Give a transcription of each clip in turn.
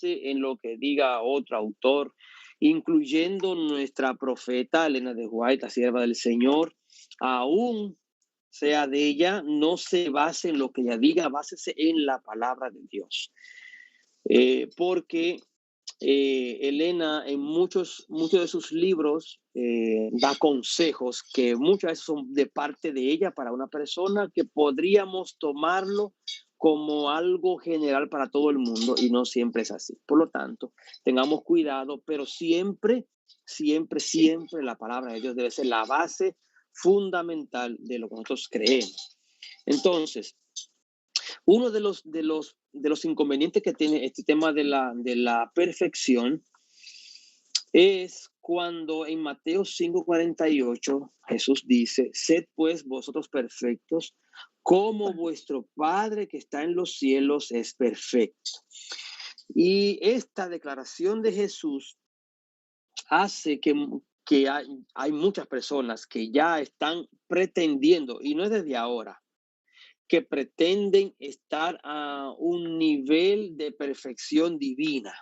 en lo que diga otro autor, incluyendo nuestra profeta Elena de White, la sierva del Señor, aún sea de ella, no se base en lo que ella diga, básese en la palabra de Dios. Porque Elena en muchos de sus libros da consejos que muchas veces son de parte de ella para una persona que podríamos tomarlo como algo general para todo el mundo y no siempre es así. Por lo tanto, tengamos cuidado, pero siempre, siempre, siempre la palabra de Dios debe ser la base fundamental de lo que nosotros creemos. Entonces, uno de los inconvenientes que tiene este tema de la perfección es cuando en Mateo 5:48 Jesús dice, sed pues vosotros perfectos, como vuestro Padre que está en los cielos es perfecto. Y esta declaración de Jesús hace que hay muchas personas que ya están pretendiendo, y no es desde ahora, que pretenden estar a un nivel de perfección divina.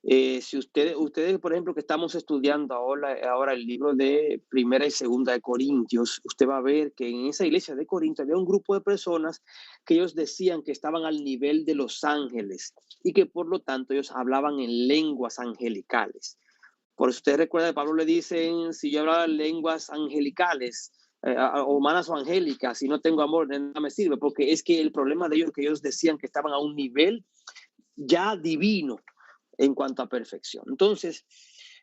Si ustedes, por ejemplo, que estamos estudiando ahora el libro de Primera y Segunda de Corintios, usted va a ver que en esa iglesia de Corinto había un grupo de personas que ellos decían que estaban al nivel de los ángeles y que por lo tanto ellos hablaban en lenguas angelicales. Por eso usted recuerda que Pablo le dicen, si yo hablaba lenguas angelicales, humanas o angélicas, si no tengo amor, de nada me sirve, porque es que el problema de ellos es que ellos decían que estaban a un nivel ya divino en cuanto a perfección. Entonces,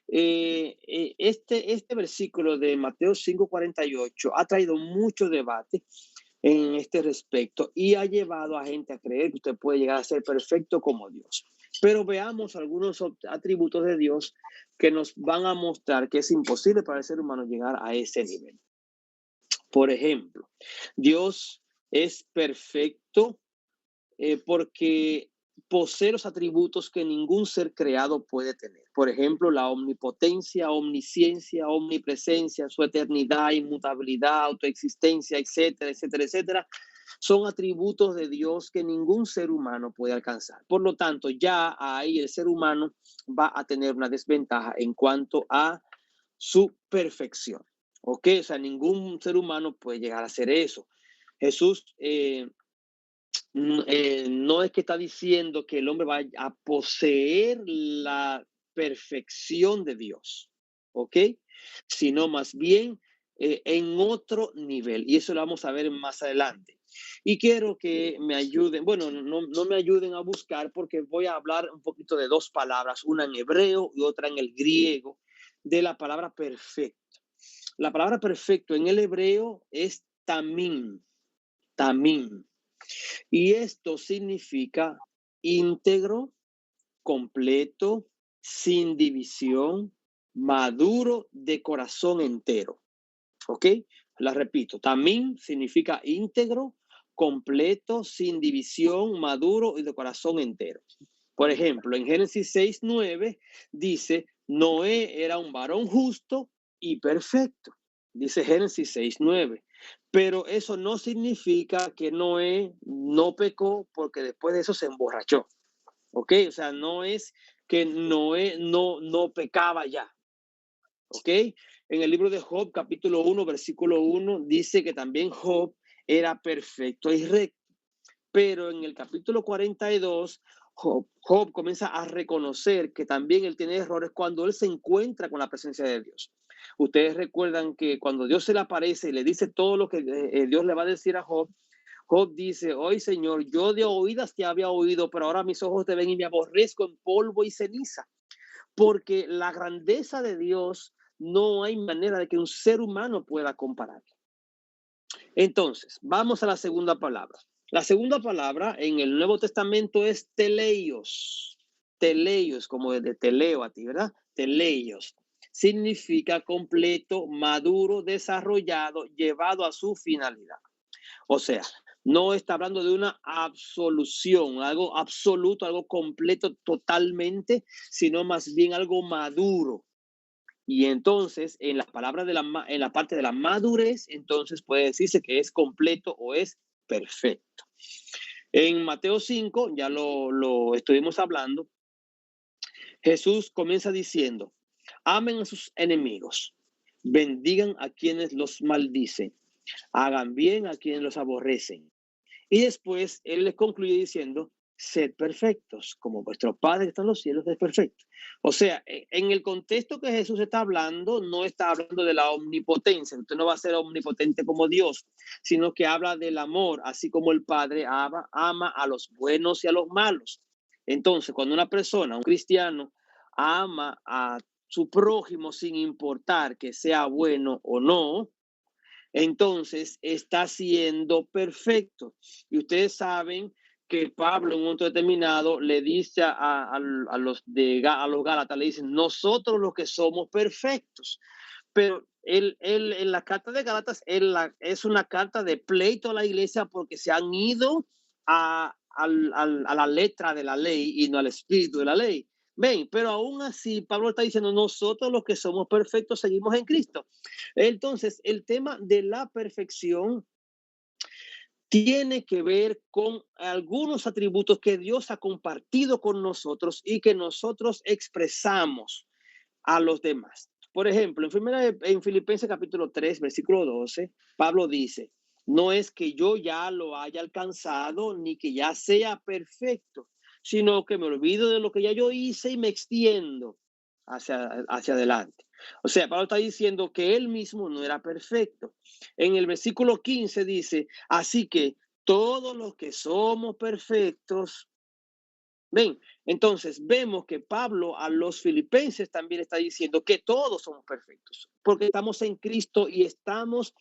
este versículo de Mateo 5:48 ha traído mucho debate en este respecto y ha llevado a gente a creer que usted puede llegar a ser perfecto como Dios. Pero veamos algunos atributos de Dios que nos van a mostrar que es imposible para el ser humano llegar a ese nivel. Por ejemplo, Dios es perfecto porque posee los atributos que ningún ser creado puede tener. Por ejemplo, la omnipotencia, omnisciencia, omnipresencia, su eternidad, inmutabilidad, autoexistencia, etcétera, etcétera, etcétera. Son atributos de Dios que ningún ser humano puede alcanzar. Por lo tanto, ya ahí el ser humano va a tener una desventaja en cuanto a su perfección. ¿Ok? O sea, ningún ser humano puede llegar a hacer eso. Jesús no es que está diciendo que el hombre va a poseer la perfección de Dios, ¿ok? Sino más bien en otro nivel. Y eso lo vamos a ver más adelante. Y quiero que me ayuden, bueno, no me ayuden a buscar porque voy a hablar un poquito de dos palabras, una en hebreo y otra en el griego, de la palabra perfecto. La palabra perfecto en el hebreo es tamim, tamim. Y esto significa íntegro, completo, sin división, maduro de corazón entero. ¿Ok? La repito, también significa íntegro, completo, sin división, maduro y de corazón entero. Por ejemplo, en Génesis 6:9 dice, Noé era un varón justo y perfecto. Dice Génesis 6:9. Pero eso no significa que Noé no pecó porque después de eso se emborrachó. ¿Ok? O sea, no es que Noé no pecaba ya. ¿Ok? En el libro de Job, capítulo 1, versículo 1, dice que también Job era perfecto y recto. Pero en el capítulo 42, Job comienza a reconocer que también él tiene errores cuando él se encuentra con la presencia de Dios. Ustedes recuerdan que cuando Dios se le aparece y le dice todo lo que Dios le va a decir a Job, Job dice, hoy Señor, yo de oídas te había oído, pero ahora mis ojos te ven y me aborrezco en polvo y ceniza. Porque la grandeza de Dios no hay manera de que un ser humano pueda comparar. Entonces, vamos a la segunda palabra. La segunda palabra en el Nuevo Testamento es teleios. Teleios, como de teleo a ti, ¿verdad? Teleios. Significa completo, maduro, desarrollado, llevado a su finalidad. O sea, no está hablando de una absolución, algo absoluto, algo completo totalmente, sino más bien algo maduro. Y entonces, en las palabras en la parte de la madurez, entonces puede decirse que es completo o es perfecto. En Mateo 5, ya lo estuvimos hablando, Jesús comienza diciendo, amen a sus enemigos, bendigan a quienes los maldicen, hagan bien a quienes los aborrecen. Y después él les concluye diciendo, sed perfectos, como vuestro Padre que está en los cielos es perfecto. O sea, en el contexto que Jesús está hablando, no está hablando de la omnipotencia. Usted no va a ser omnipotente como Dios, sino que habla del amor, así como el Padre ama a los buenos y a los malos. Entonces, cuando una persona, un cristiano, ama a su prójimo sin importar que sea bueno o no, entonces está siendo perfecto. Y ustedes saben que Pablo en un momento determinado le dice a los Gálatas, le dicen, nosotros los que somos perfectos. Pero él en la carta de Gálatas, es una carta de pleito a la iglesia porque se han ido a la letra de la ley y no al espíritu de la ley. Ven, pero aún así Pablo está diciendo, nosotros los que somos perfectos seguimos en Cristo. Entonces, el tema de la perfección tiene que ver con algunos atributos que Dios ha compartido con nosotros y que nosotros expresamos a los demás. Por ejemplo, en Filipenses capítulo 3, versículo 12, Pablo dice, no es que yo ya lo haya alcanzado ni que ya sea perfecto, sino que me olvido de lo que ya yo hice y me extiendo hacia adelante. O sea, Pablo está diciendo que él mismo no era perfecto. En el versículo 15 dice, así que todos los que somos perfectos, ven, entonces vemos que Pablo a los filipenses también está diciendo que todos somos perfectos, porque estamos en Cristo y estamos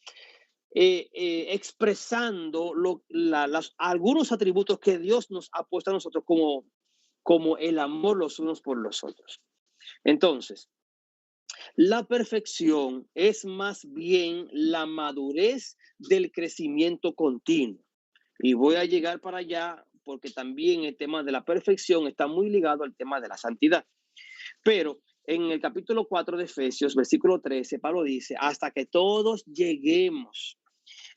expresando algunos atributos que Dios nos ha puesto a nosotros como el amor los unos por los otros. Entonces, la perfección es más bien la madurez del crecimiento continuo. Y voy a llegar para allá porque también el tema de la perfección está muy ligado al tema de la santidad. Pero en el capítulo 4 de Efesios, versículo 13, Pablo dice, hasta que todos lleguemos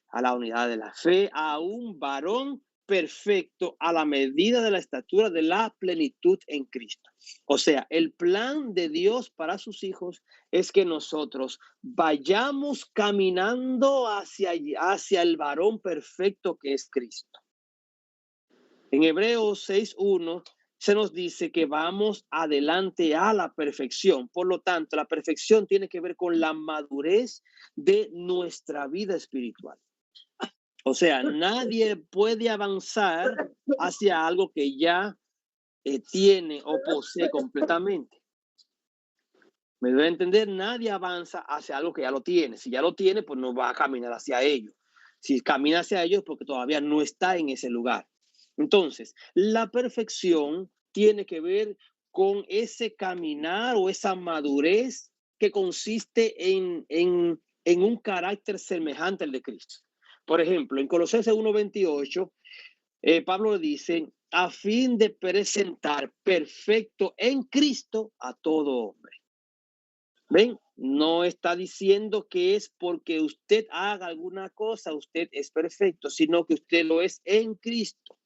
a la unidad de la fe, a un varón perfecto a la medida de la estatura de la plenitud en Cristo. O sea, el plan de Dios para sus hijos es que nosotros vayamos caminando hacia el varón perfecto que es Cristo. En Hebreos 6:1 se nos dice que vamos adelante a la perfección. Por lo tanto, la perfección tiene que ver con la madurez de nuestra vida espiritual. O sea, nadie puede avanzar hacia algo que ya tiene o posee completamente. ¿Me debe entender? Nadie avanza hacia algo que ya lo tiene. Si ya lo tiene, pues no va a caminar hacia ello. Si camina hacia ello es porque todavía no está en ese lugar. Entonces, la perfección tiene que ver con ese caminar o esa madurez que consiste en un carácter semejante al de Cristo. Por ejemplo, en Colosenses 1:28, Pablo dice, a fin de presentar perfecto en Cristo a todo hombre. ¿Ven? No está diciendo que es porque usted haga alguna cosa, usted es perfecto, sino que usted lo es en Cristo.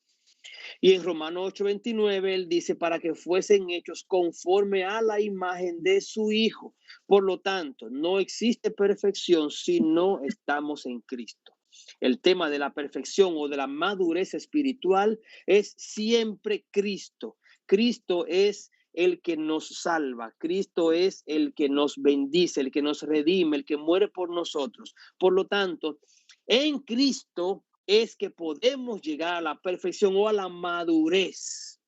Y en Romanos 8:29 él dice, para que fuesen hechos conforme a la imagen de su Hijo. Por lo tanto, no existe perfección si no estamos en Cristo. El tema de la perfección o de la madurez espiritual es siempre Cristo. Cristo es el que nos salva. Cristo es el que nos bendice, el que nos redime, el que muere por nosotros. Por lo tanto, en Cristo es que podemos llegar a la perfección o a la madurez.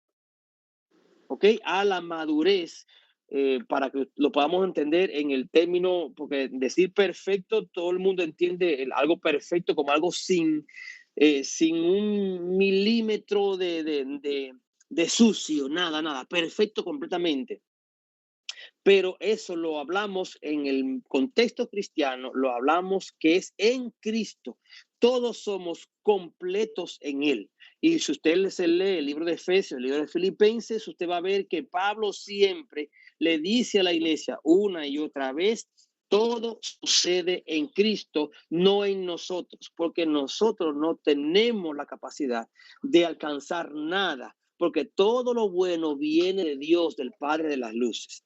¿Ok? A la madurez, para que lo podamos entender en el término, porque decir perfecto, todo el mundo entiende algo perfecto como algo sin un milímetro de sucio, nada, perfecto completamente. Pero eso lo hablamos en el contexto cristiano, lo hablamos que es en Cristo. Todos somos completos en Él. Y si usted se lee el libro de Efesios, el libro de Filipenses, usted va a ver que Pablo siempre le dice a la iglesia una y otra vez Todo sucede en Cristo, no en nosotros, porque nosotros no tenemos la capacidad de alcanzar nada, porque todo lo bueno viene de Dios, del Padre de las luces.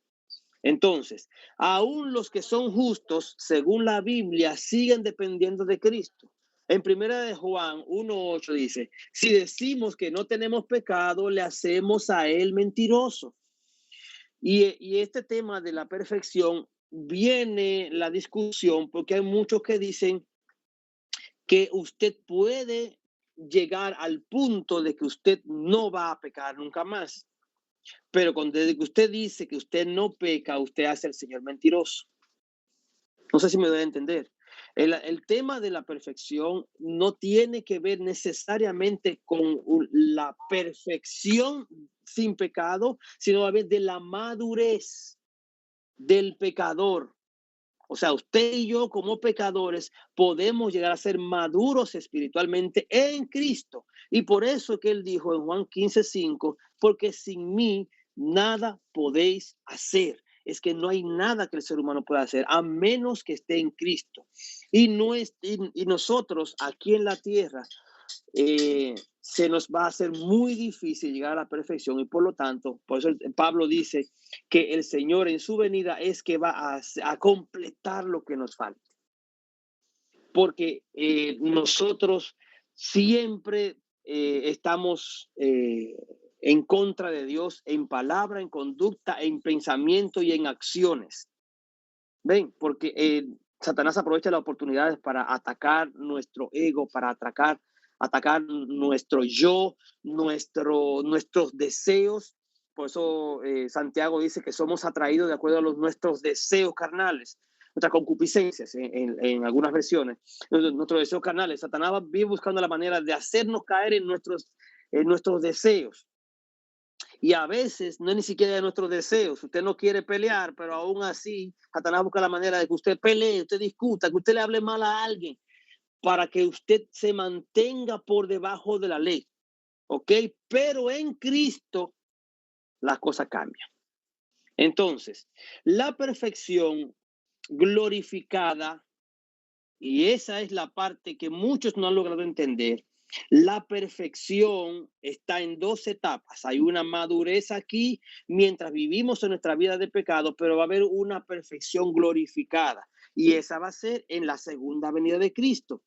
Entonces, aún los que son justos, según la Biblia, siguen dependiendo de Cristo. En primera de Juan 1:8 dice, si decimos que no tenemos pecado, le hacemos a él mentiroso. Y este tema de la perfección viene la discusión porque hay muchos que dicen que usted puede llegar al punto de que usted no va a pecar nunca más. Pero desde que usted dice que usted no peca, usted hace al Señor mentiroso. No sé si me doy a entender. El tema de la perfección no tiene que ver necesariamente con la perfección sin pecado, sino a ver de la madurez del pecador. O sea, usted y yo como pecadores podemos llegar a ser maduros espiritualmente en Cristo. Y por eso que él dijo en Juan 15:5, porque sin mí nada podéis hacer. Es que no hay nada que el ser humano pueda hacer a menos que esté en Cristo. Y nosotros aquí en la tierra se nos va a hacer muy difícil llegar a la perfección y por lo tanto, por eso Pablo dice que el Señor en su venida es que va a completar lo que nos falta. Porque nosotros siempre estamos en contra de Dios en palabra, en conducta, en pensamiento y en acciones. ¿Ven? Porque Satanás aprovecha las oportunidades para atacar nuestro ego, para atacar nuestro yo, nuestros deseos. Por eso Santiago dice que somos atraídos de acuerdo a nuestros deseos carnales, nuestras concupiscencias en algunas versiones, nuestros deseos carnales. Satanás vive buscando la manera de hacernos caer en nuestros deseos. Y a veces no es ni siquiera de nuestros deseos. Usted no quiere pelear, pero aún así, Satanás busca la manera de que usted pelee, usted discuta, que usted le hable mal a alguien para que usted se mantenga por debajo de la ley. ¿Ok? Pero en Cristo las cosas cambian. Entonces, la perfección glorificada, y esa es la parte que muchos no han logrado entender. La perfección está en dos etapas. Hay una madurez aquí mientras vivimos en nuestra vida de pecado, pero va a haber una perfección glorificada. Y esa va a ser en la segunda venida de Cristo.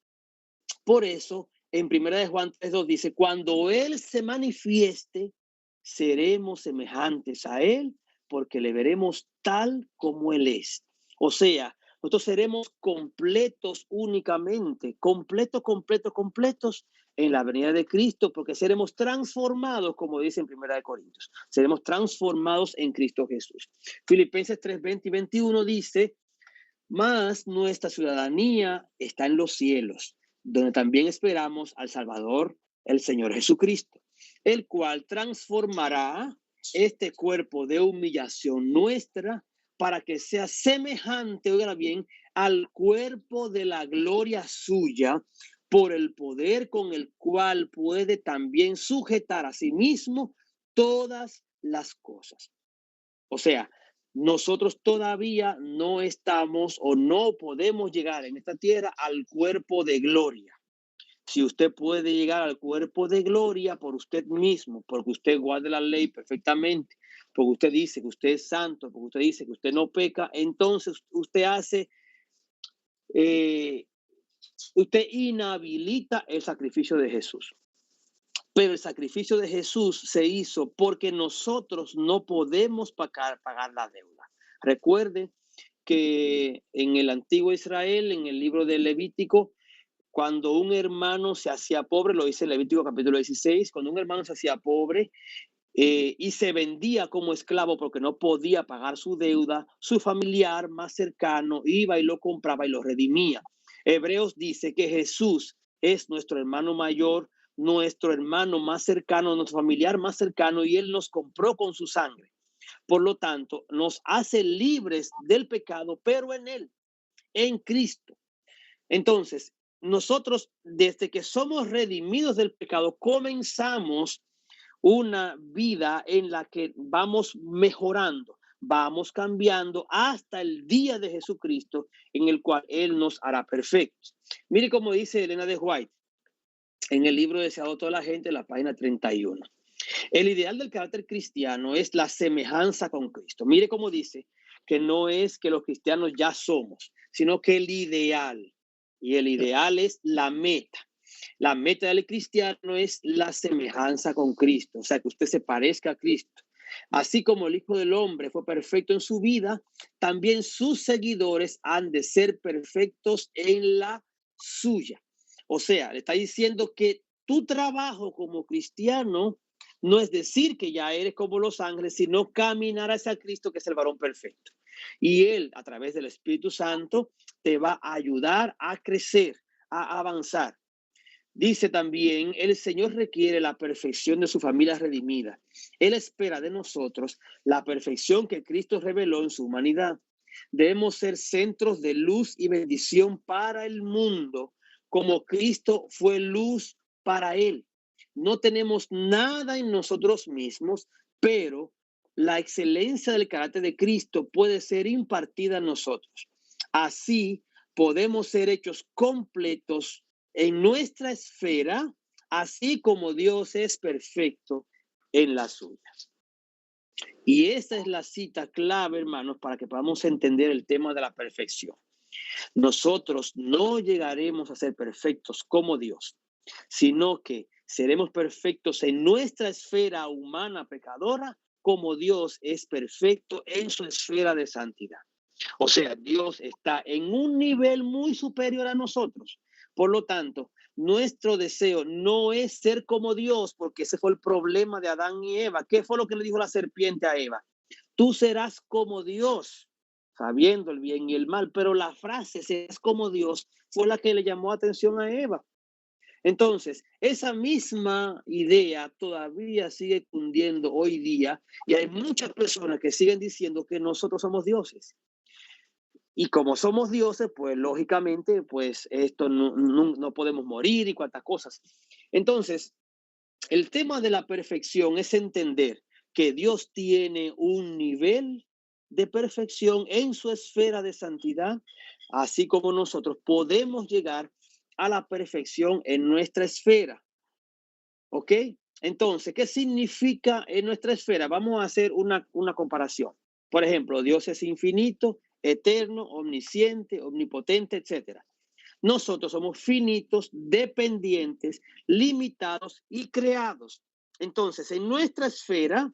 Por eso, en 1 de Juan 3:2 dice, cuando Él se manifieste, seremos semejantes a Él, porque le veremos tal como Él es. O sea, nosotros seremos completos únicamente, completos en la venida de Cristo, porque seremos transformados, como dice en 1 de Corintios, seremos transformados en Cristo Jesús. Filipenses 3:20 y 21 dice, mas nuestra ciudadanía está en los cielos, donde también esperamos al Salvador, el Señor Jesucristo, el cual transformará este cuerpo de humillación nuestra para que sea semejante, oiga bien, al cuerpo de la gloria suya, por el poder con el cual puede también sujetar a sí mismo todas las cosas. O sea, nosotros todavía no estamos o no podemos llegar en esta tierra al cuerpo de gloria. Si usted puede llegar al cuerpo de gloria por usted mismo, porque usted guarda la ley perfectamente, porque usted dice que usted es santo, porque usted dice que usted no peca, entonces eh, usted inhabilita el sacrificio de Jesús. Pero el sacrificio de Jesús se hizo porque nosotros no podemos pagar la deuda. Recuerde que en el antiguo Israel, en el libro de Levítico, cuando un hermano se hacía pobre, lo dice Levítico capítulo 16, cuando un hermano se hacía pobre y se vendía como esclavo porque no podía pagar su deuda, su familiar más cercano iba y lo compraba y lo redimía. Hebreos dice que Jesús es nuestro hermano mayor, nuestro hermano más cercano, nuestro familiar más cercano, y Él nos compró con su sangre. Por lo tanto, nos hace libres del pecado, pero en Él, en Cristo. Entonces, nosotros, desde que somos redimidos del pecado, comenzamos una vida en la que vamos mejorando, vamos cambiando hasta el día de Jesucristo, en el cual Él nos hará perfectos. Mire cómo dice Elena de White en el libro Deseado de toda la gente, la página 31. El ideal del carácter cristiano es la semejanza con Cristo. Mire cómo dice que no es que los cristianos ya somos, sino que el ideal. Y el ideal es la meta. La meta del cristiano es la semejanza con Cristo, o sea, que usted se parezca a Cristo. Así como el Hijo del Hombre fue perfecto en su vida, también sus seguidores han de ser perfectos en la suya. O sea, le está diciendo que tu trabajo como cristiano no es decir que ya eres como los ángeles, sino caminar hacia Cristo, que es el varón perfecto. Y Él, a través del Espíritu Santo, te va a ayudar a crecer, a avanzar. Dice también, el Señor requiere la perfección de su familia redimida. Él espera de nosotros la perfección que Cristo reveló en su humanidad. Debemos ser centros de luz y bendición para el mundo, como Cristo fue luz para él. No tenemos nada en nosotros mismos, pero la excelencia del carácter de Cristo puede ser impartida a nosotros. Así podemos ser hechos completos en nuestra esfera, así como Dios es perfecto en la suya. Y esta es la cita clave, hermanos, para que podamos entender el tema de la perfección. Nosotros no llegaremos a ser perfectos como Dios, sino que seremos perfectos en nuestra esfera humana pecadora, como Dios es perfecto en su esfera de santidad. O sea, Dios está en un nivel muy superior a nosotros. Por lo tanto, nuestro deseo no es ser como Dios, porque ese fue el problema de Adán y Eva. ¿Qué fue lo que le dijo la serpiente a Eva? Tú serás como Dios, sabiendo el bien y el mal. Pero la frase serás como Dios fue la que le llamó atención a Eva. Entonces, esa misma idea todavía sigue cundiendo hoy día y hay muchas personas que siguen diciendo que nosotros somos dioses. Y como somos dioses, pues lógicamente, pues esto no podemos morir y cuantas cosas. Entonces, el tema de la perfección es entender que Dios tiene un nivel de perfección en su esfera de santidad, así como nosotros podemos llegar a la perfección en nuestra esfera. ¿Ok? Entonces, ¿qué significa en nuestra esfera? Vamos a hacer una comparación. Por ejemplo, Dios es infinito, eterno, omnisciente, omnipotente, etcétera. Nosotros somos finitos, dependientes, limitados y creados. Entonces, en nuestra esfera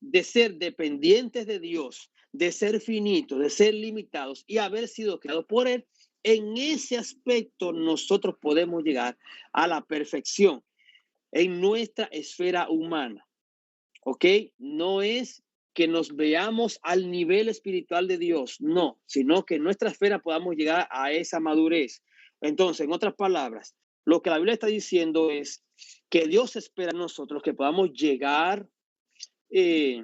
de ser dependientes de Dios, de ser finitos, de ser limitados y haber sido creados por Él, en ese aspecto nosotros podemos llegar a la perfección en nuestra esfera humana. ¿Ok? No es que nos veamos al nivel espiritual de Dios, no, sino que en nuestra esfera podamos llegar a esa madurez. Entonces, en otras palabras, lo que la Biblia está diciendo es que Dios espera a nosotros que podamos llegar, eh,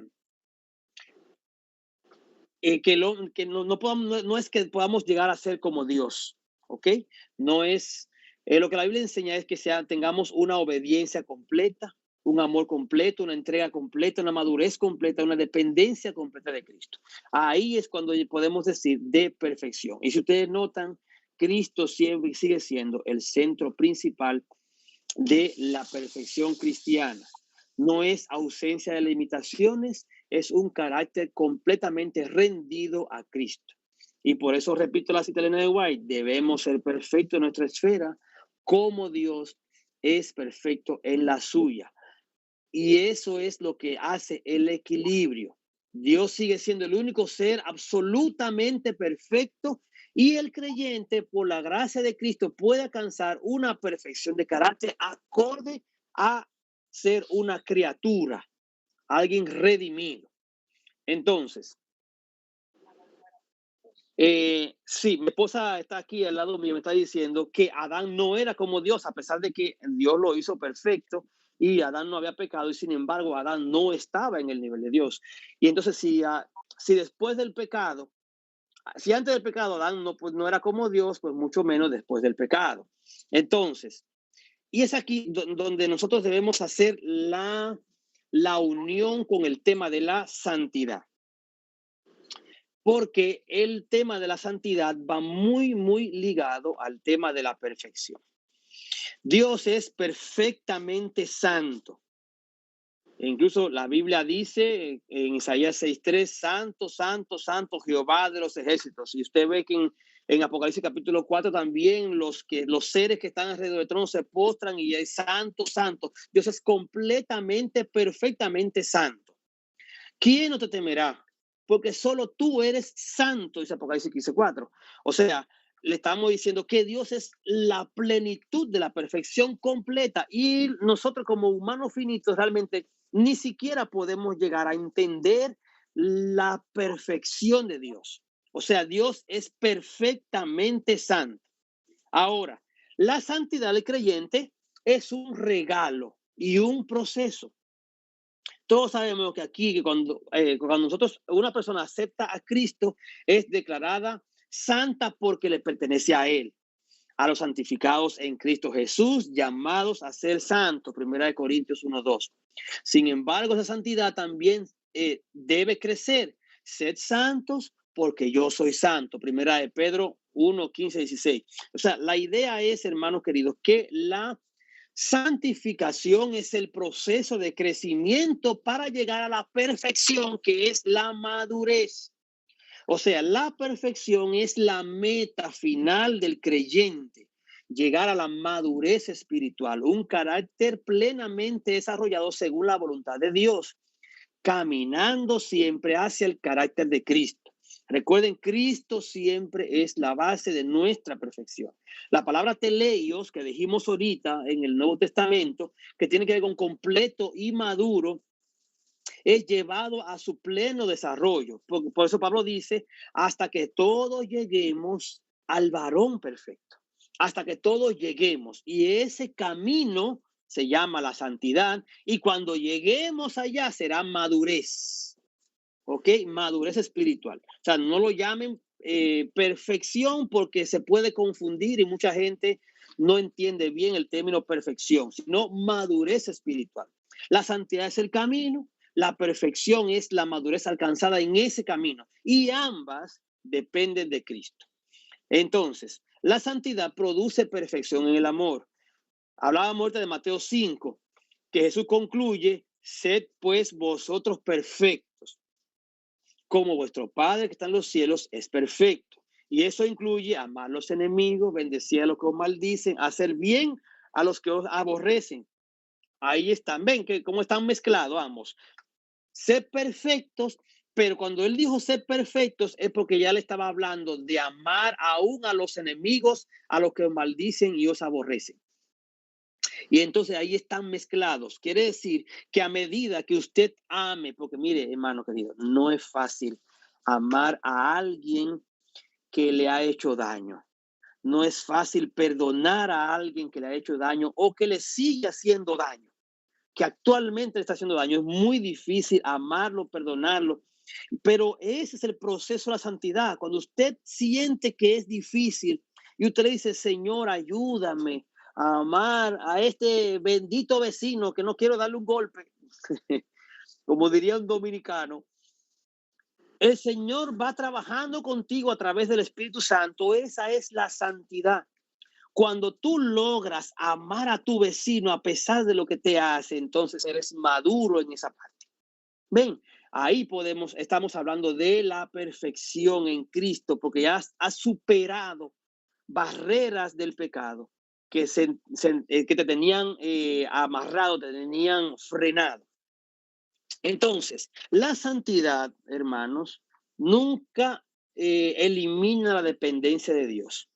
que no podamos, no es que podamos llegar a ser como Dios, ¿ok? No es, lo que la Biblia enseña es que tengamos una obediencia completa, un amor completo, una entrega completa, una madurez completa, una dependencia completa de Cristo. Ahí es cuando podemos decir de perfección. Y si ustedes notan, Cristo sigue siendo el centro principal de la perfección cristiana. No es ausencia de limitaciones, es un carácter completamente rendido a Cristo. Y por eso repito la cita de Elena de White, debemos ser perfectos en nuestra esfera como Dios es perfecto en la suya. Y eso es lo que hace el equilibrio. Dios sigue siendo el único ser absolutamente perfecto y el creyente, por la gracia de Cristo, puede alcanzar una perfección de carácter acorde a ser una criatura, alguien redimido. Entonces, sí, mi esposa está aquí al lado mío, me está diciendo que Adán no era como Dios, a pesar de que Dios lo hizo perfecto y Adán no había pecado, y sin embargo Adán no estaba en el nivel de Dios. Y entonces, si después del pecado, si antes del pecado Adán pues, no era como Dios, pues mucho menos después del pecado. Entonces, y es aquí donde nosotros debemos hacer la unión con el tema de la santidad. porque el tema de la santidad va muy, muy ligado al tema de la perfección. Dios es perfectamente santo. E incluso la Biblia dice en Isaías 6:3, santo, santo, santo Jehová de los ejércitos. Y usted ve que en Apocalipsis capítulo 4 también los seres que están alrededor del trono se postran y es santo, santo. Dios es completamente, perfectamente santo. ¿Quién no te temerá? Porque solo tú eres santo, dice Apocalipsis 15:4. O sea, le estamos diciendo que Dios es la plenitud de la perfección completa y nosotros como humanos finitos realmente ni siquiera podemos llegar a entender la perfección de Dios. O sea, Dios es perfectamente santo. Ahora, la santidad del creyente es un regalo y un proceso. Todos sabemos que aquí, que cuando nosotros, una persona acepta a Cristo, es declarada santa porque le pertenece a Él. A los santificados en Cristo Jesús, llamados a ser santos, 1 Corintios 1:2. Sin embargo, esa santidad también debe crecer. Sed santos porque yo soy santo. 1 Pedro 1:15-16. O sea, la idea es, hermanos queridos, que la santificación es el proceso de crecimiento para llegar a la perfección, que es la madurez. O sea, la perfección es la meta final del creyente, llegar a la madurez espiritual, un carácter plenamente desarrollado según la voluntad de Dios, caminando siempre hacia el carácter de Cristo. Recuerden, Cristo siempre es la base de nuestra perfección. La palabra teleios, que dijimos ahorita en el Nuevo Testamento, que tiene que ver con completo y maduro, es llevado a su pleno desarrollo. Por eso Pablo dice, hasta que todos lleguemos al varón perfecto, hasta que todos lleguemos. Y ese camino se llama la santidad y cuando lleguemos allá será madurez. ¿Ok? Madurez espiritual. O sea, no lo llamen perfección porque se puede confundir y mucha gente no entiende bien el término perfección, sino madurez espiritual. La santidad es el camino, la perfección es la madurez alcanzada en ese camino y ambas dependen de Cristo. Entonces, la santidad produce perfección en el amor. Hablábamos ahorita de Mateo 5, que Jesús concluye, sed pues vosotros perfectos como vuestro Padre que está en los cielos es perfecto. Y eso incluye amar a los enemigos, bendecir a los que os maldicen, hacer bien a los que os aborrecen. Ahí están, ven que cómo están mezclados ambos. Ser perfectos, pero cuando él dijo ser perfectos es porque ya le estaba hablando de amar aún a los enemigos, a los que os maldicen y os aborrecen. Y entonces ahí están mezclados. Quiere decir que a medida que usted ame, porque mire, hermano querido, no es fácil amar a alguien que le ha hecho daño. No es fácil perdonar a alguien que le ha hecho daño o que le sigue haciendo daño, que actualmente le está haciendo daño. Es muy difícil amarlo, perdonarlo. Pero ese es el proceso de la santidad. Cuando usted siente que es difícil y usted le dice, Señor, ayúdame a amar a este bendito vecino que no quiero darle un golpe, como diría un dominicano, el Señor va trabajando contigo a través del Espíritu Santo. Esa es la santidad. Cuando tú logras amar a tu vecino a pesar de lo que te hace, entonces eres maduro en esa parte. Ven, ahí estamos hablando de la perfección en Cristo, porque ya has superado barreras del pecado que que te tenían amarrado, te tenían frenado. Entonces, la santidad, hermanos, nunca elimina la dependencia de Dios.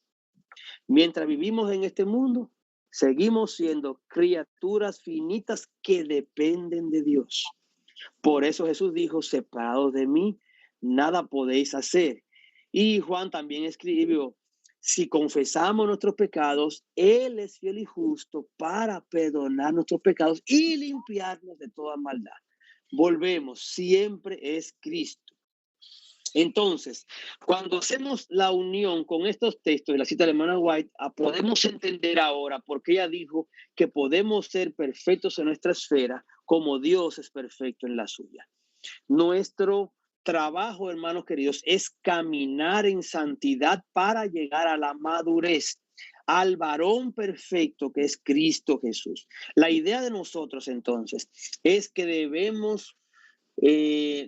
Mientras vivimos en este mundo, seguimos siendo criaturas finitas que dependen de Dios. Por eso Jesús dijo, separados de mí, nada podéis hacer. Y Juan también escribió, si confesamos nuestros pecados, Él es fiel y justo para perdonar nuestros pecados y limpiarnos de toda maldad. Volvemos, siempre es Cristo. Entonces, cuando hacemos la unión con estos textos de la cita de hermana White, podemos entender ahora por qué ella dijo que podemos ser perfectos en nuestra esfera como Dios es perfecto en la suya. Nuestro trabajo, hermanos queridos, es caminar en santidad para llegar a la madurez, al varón perfecto que es Cristo Jesús. La idea de nosotros entonces es que debemos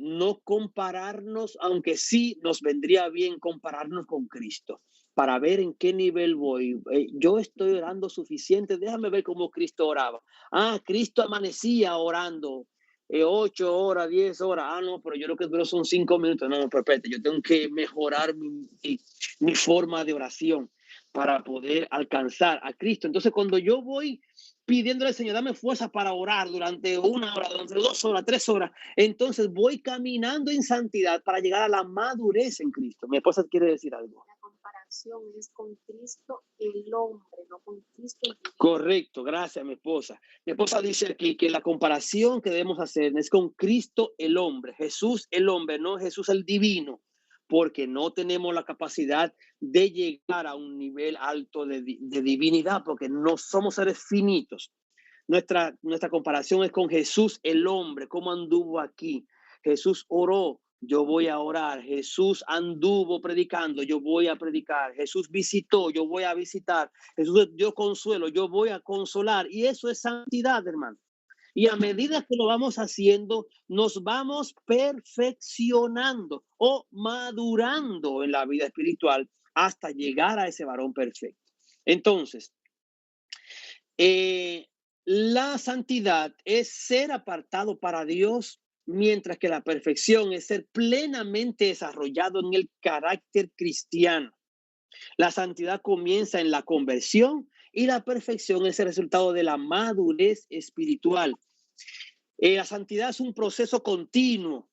no compararnos, aunque sí nos vendría bien compararnos con Cristo, para ver en qué nivel voy. Yo estoy orando suficiente, déjame ver cómo Cristo oraba. Ah, Cristo amanecía orando 8 horas, 10 horas. Ah, no, pero yo lo que duro son 5 minutos. No, pero espérate, yo tengo que mejorar mi forma de oración para poder alcanzar a Cristo. Entonces, cuando yo voy pidiéndole al Señor, dame fuerza para orar durante 1 hora, durante 2 horas, 3 horas, entonces voy caminando en santidad para llegar a la madurez en Cristo. Mi esposa quiere decir algo. La comparación es con Cristo el hombre, no con Cristo el divino. Correcto, gracias, mi esposa. Mi esposa dice aquí que la comparación que debemos hacer es con Cristo el hombre, Jesús el hombre, no Jesús el divino, porque no tenemos la capacidad de llegar a un nivel alto de divinidad, porque no somos seres finitos. Nuestra comparación es con Jesús el hombre, cómo anduvo aquí. Jesús oró, yo voy a orar. Jesús anduvo predicando, yo voy a predicar. Jesús visitó, yo voy a visitar. Jesús dio consuelo, yo voy a consolar. Y eso es santidad, hermano. Y a medida que lo vamos haciendo, nos vamos perfeccionando o madurando en la vida espiritual hasta llegar a ese varón perfecto. Entonces, la santidad es ser apartado para Dios, mientras que la perfección es ser plenamente desarrollado en el carácter cristiano. La santidad comienza en la conversión y la perfección es el resultado de la madurez espiritual. La santidad es un proceso continuo,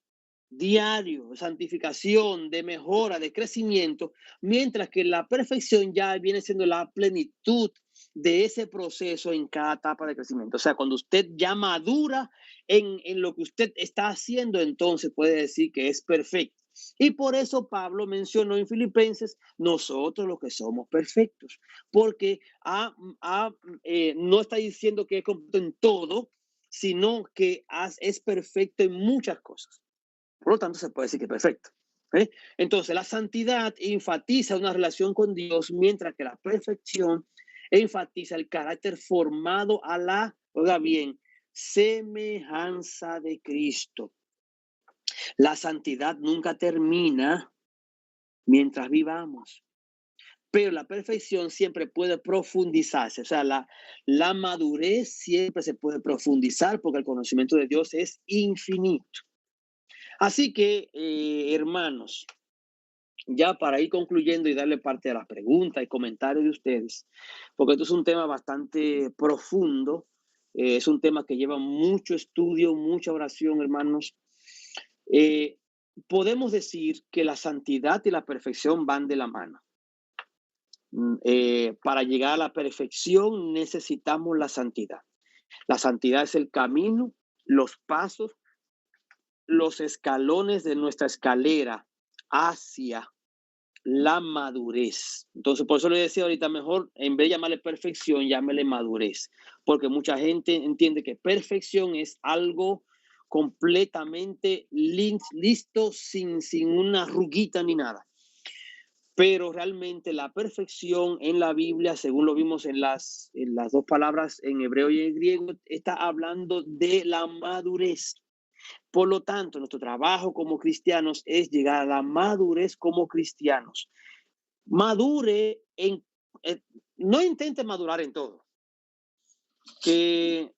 diario, de santificación, de mejora, de crecimiento, mientras que la perfección ya viene siendo la plenitud de ese proceso en cada etapa de crecimiento. O sea, cuando usted ya madura en lo que usted está haciendo, entonces puede decir que es perfecto. Y por eso Pablo mencionó en Filipenses, nosotros los que somos perfectos, porque no está diciendo que es completo en todo, sino que es perfecto en muchas cosas. Por lo tanto, se puede decir que es perfecto. Entonces, la santidad enfatiza una relación con Dios, mientras que la perfección enfatiza el carácter formado a la, oiga bien, semejanza de Cristo. La santidad nunca termina mientras vivamos, pero la perfección siempre puede profundizarse. O sea, la madurez siempre se puede profundizar porque el conocimiento de Dios es infinito. Así que, hermanos, ya para ir concluyendo y darle parte a las preguntas y comentarios de ustedes, porque esto es un tema bastante profundo, es un tema que lleva mucho estudio, mucha oración, hermanos. Podemos decir que la santidad y la perfección van de la mano. Para llegar a la perfección necesitamos la santidad. La santidad es el camino, los pasos, los escalones de nuestra escalera hacia la madurez. Entonces, por eso le decía ahorita, mejor en vez de llamarle perfección, llámele madurez, porque mucha gente entiende que perfección es algo completamente listo, sin una arruguita ni nada. Pero realmente la perfección en la Biblia, según lo vimos en las dos palabras en hebreo y en griego, está hablando de la madurez. Por lo tanto, nuestro trabajo como cristianos es llegar a la madurez como cristianos. Madure no intente madurar en todo. Que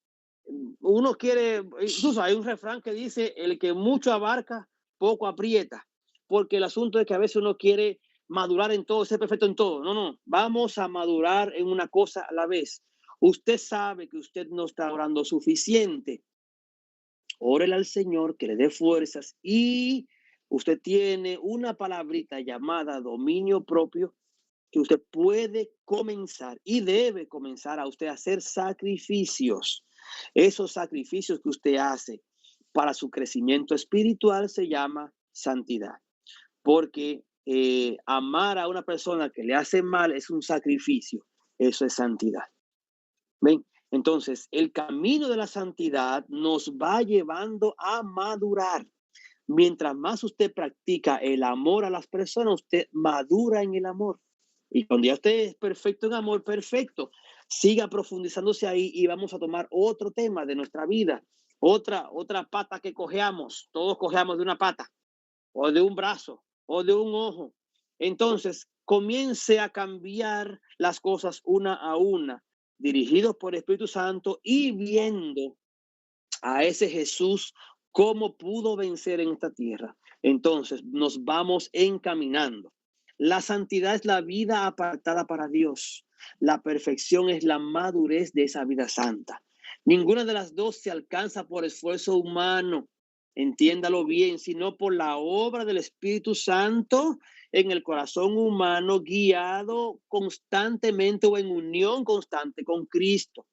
uno quiere, incluso hay un refrán que dice, el que mucho abarca, poco aprieta. Porque el asunto es que a veces uno quiere madurar en todo, ser perfecto en todo. No, vamos a madurar en una cosa a la vez. Usted sabe que usted no está orando suficiente. Órele al Señor que le dé fuerzas y usted tiene una palabrita llamada dominio propio que usted puede comenzar y debe comenzar a usted a hacer sacrificios. Esos sacrificios que usted hace para su crecimiento espiritual se llama santidad, porque amar a una persona que le hace mal es un sacrificio. Eso es santidad. ¿Ven? Entonces, el camino de la santidad nos va llevando a madurar, Mientras más usted practica el amor a las personas, usted madura en el amor. Y cuando ya usted es perfecto en amor, perfecto. Siga profundizándose ahí y vamos a tomar otro tema de nuestra vida. Otra pata que cojeamos. Todos cojeamos de una pata, o de un brazo, o de un ojo. Entonces, comience a cambiar las cosas una a una, dirigidos por el Espíritu Santo y viendo a ese Jesús cómo pudo vencer en esta tierra. Entonces nos vamos encaminando. La santidad es la vida apartada para Dios. La perfección es la madurez de esa vida santa. Ninguna de las dos se alcanza por esfuerzo humano, entiéndalo bien, sino por la obra del Espíritu Santo en el corazón humano, guiado constantemente o en unión constante con Cristo.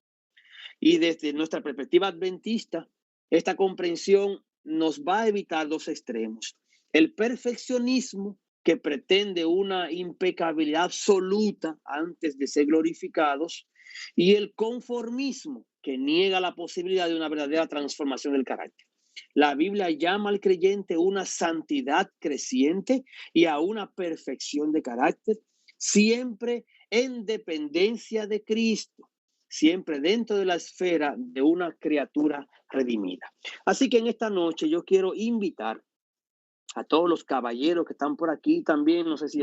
Y desde nuestra perspectiva adventista, esta comprensión nos va a evitar dos extremos. El perfeccionismo, que pretende una impecabilidad absoluta antes de ser glorificados, y el conformismo, que niega la posibilidad de una verdadera transformación del carácter. La Biblia llama al creyente una santidad creciente y a una perfección de carácter, siempre en dependencia de Cristo, siempre dentro de la esfera de una criatura redimida. Así que en esta noche yo quiero invitar a todos los caballeros que están por aquí también, no sé si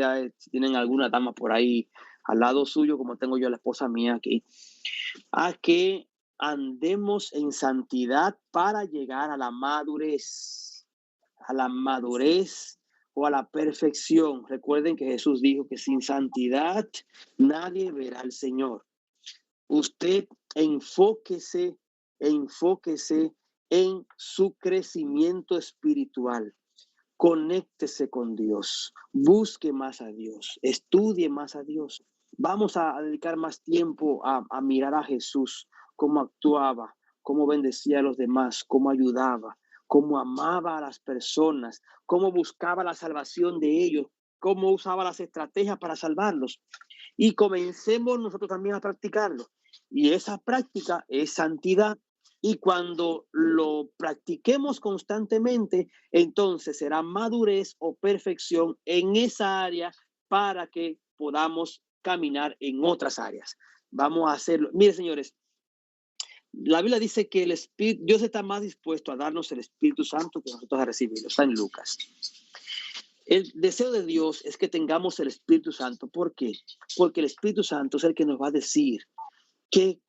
tienen alguna dama por ahí al lado suyo, como tengo yo a la esposa mía aquí, a que andemos en santidad para llegar a la madurez o a la perfección. Recuerden que Jesús dijo que sin santidad nadie verá al Señor. Usted enfóquese en su crecimiento espiritual. Conéctese con Dios, busque más a Dios, estudie más a Dios. Vamos a dedicar más tiempo a mirar a Jesús, cómo actuaba, cómo bendecía a los demás, cómo ayudaba, cómo amaba a las personas, cómo buscaba la salvación de ellos, cómo usaba las estrategias para salvarlos. Y comencemos nosotros también a practicarlo. Y esa práctica es santidad. Y cuando lo practiquemos constantemente, entonces será madurez o perfección en esa área para que podamos caminar en otras áreas. Vamos a hacerlo. Mire, señores, la Biblia dice que el Espíritu, Dios está más dispuesto a darnos el Espíritu Santo que nosotros a recibirlo. Está en Lucas. El deseo de Dios es que tengamos el Espíritu Santo. ¿Por qué? Porque el Espíritu Santo es el que nos va a decir qué,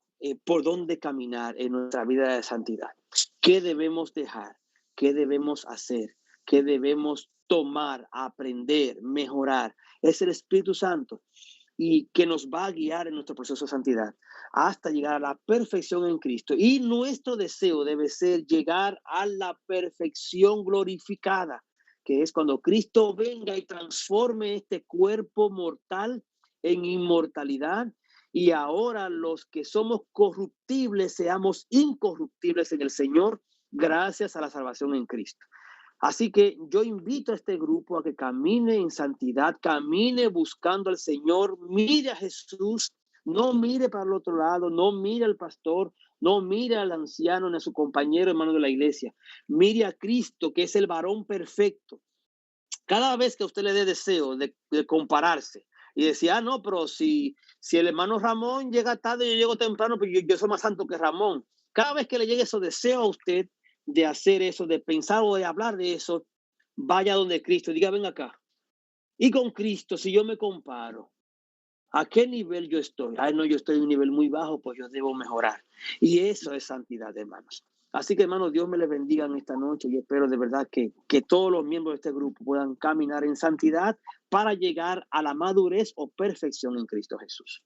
por dónde caminar en nuestra vida de santidad. ¿Qué debemos dejar? ¿Qué debemos hacer? ¿Qué debemos tomar, aprender, mejorar? Es el Espíritu Santo y que nos va a guiar en nuestro proceso de santidad hasta llegar a la perfección en Cristo. Y nuestro deseo debe ser llegar a la perfección glorificada, que es cuando Cristo venga y transforme este cuerpo mortal en inmortalidad, y ahora los que somos corruptibles seamos incorruptibles en el Señor gracias a la salvación en Cristo. Así que yo invito a este grupo a que camine en santidad, camine buscando al Señor, mire a Jesús, no mire para el otro lado, no mire al pastor, no mire al anciano ni a su compañero hermano de la iglesia, mire a Cristo, que es el varón perfecto. Cada vez que a usted le dé deseo de compararse y decir, no, pero si el hermano Ramón llega tarde, yo llego temprano, pero yo soy más santo que Ramón. Cada vez que le llegue ese deseo a usted de hacer eso, de pensar o de hablar de eso, vaya donde Cristo, diga, ven acá. Y con Cristo, si yo me comparo, ¿a qué nivel yo estoy? No, yo estoy en un nivel muy bajo, pues yo debo mejorar. Y eso es santidad, hermanos. Así que, hermanos, Dios me les bendiga en esta noche y espero de verdad que todos los miembros de este grupo puedan caminar en santidad para llegar a la madurez o perfección en Cristo Jesús.